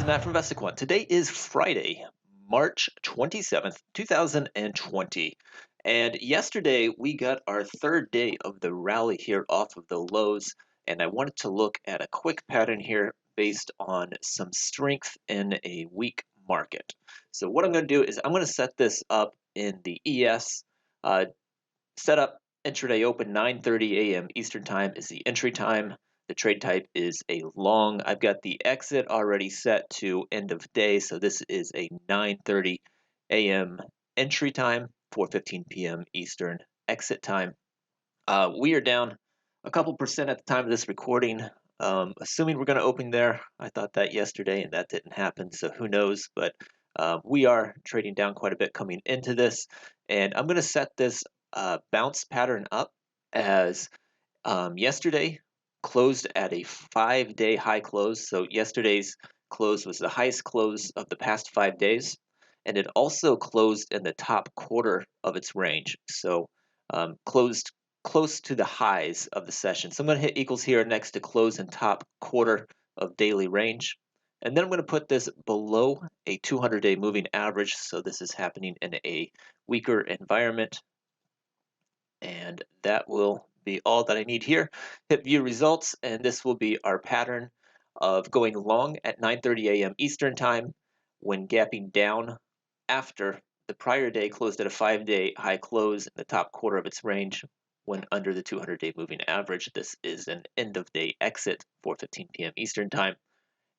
is Matt from VestiQuant. Today is Friday, March 27th, 2020. And yesterday we got our third day of the rally here off of the lows. And I wanted to look at a quick pattern here based on some strength in a weak market. So what I'm going to do is I'm going to set this up in the ES. Set up intraday open 9:30 a.m. Eastern time is the entry time. The trade type is a long. I've got the exit already set to end of day, so this is a 9:30 a.m. entry time, 4:15 p.m. Eastern exit time. We are down a couple percent at the time of this recording, assuming we're going to open there. I thought that yesterday, and that didn't happen, so who knows, but we are trading down quite a bit coming into this, and I'm going to set this bounce pattern up as yesterday closed at a 5-day high close. So yesterday's close was the highest close of the past 5 days, and it also closed in the top quarter of its range. So closed close to the highs of the session. So I'm going to hit equals here next to close and top quarter of daily range. And then I'm going to put this below a 200-day moving average. So this is happening in a weaker environment. And that will be all that I need here. Hit view results, and this will be our pattern of going long at 9:30 a.m. Eastern time when gapping down after the prior day closed at a 5-day high close in the top quarter of its range when under the 200-day moving average. This is an end of day exit, 4:15 p.m. Eastern time.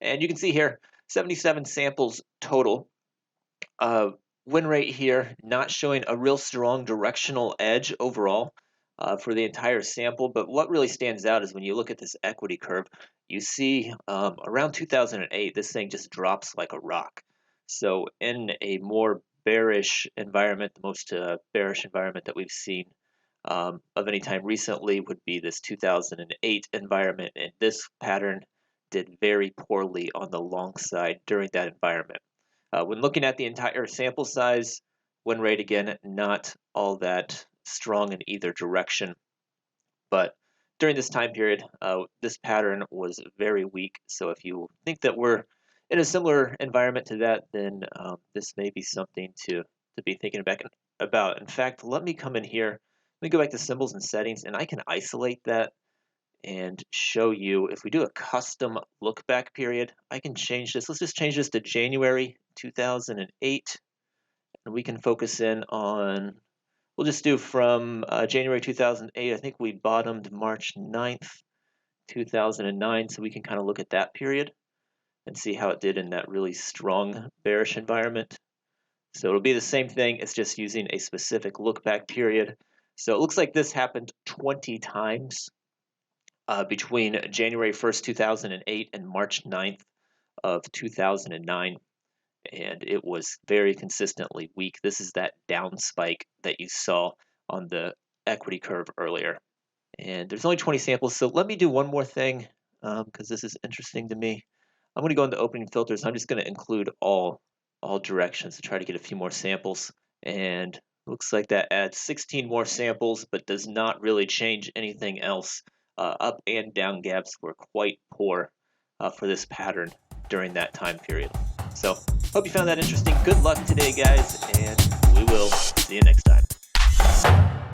And you can see here 77 samples total. Win rate here not showing a real strong directional edge overall for the entire sample, but what really stands out is when you look at this equity curve, you see around 2008 this thing just drops like a rock. So in a more bearish environment, the most bearish environment that we've seen of any time recently would be this 2008 environment, and this pattern did very poorly on the long side during that environment. When looking at the entire sample size, win rate again not all that strong in either direction, but during this time period, this pattern was very weak. So if you think that we're in a similar environment to that, then this may be something to be thinking about. In fact, let me come in here. Let me go back to symbols and settings, and I can isolate that and show you. If we do a custom look back period, I can change this. Let's just change this to January 2008, and we can focus in on, we'll just do from January 2008. I think we bottomed March 9th, 2009, so we can kind of look at that period and see how it did in that really strong bearish environment. So it'll be the same thing, it's just using a specific look back period. So it looks like this happened 20 times between January 1st, 2008 and March 9th of 2009, and it was very consistently weak. This is that down spike that you saw on the equity curve earlier. And there's only 20 samples, so let me do one more thing because this is interesting to me. I'm going to go into opening filters. I'm just going to include all directions to try to get a few more samples, and looks like that adds 16 more samples, but does not really change anything else. Up and down gaps were quite poor for this pattern during that time period. So, hope you found that interesting. Good luck today, guys, and we will see you next time.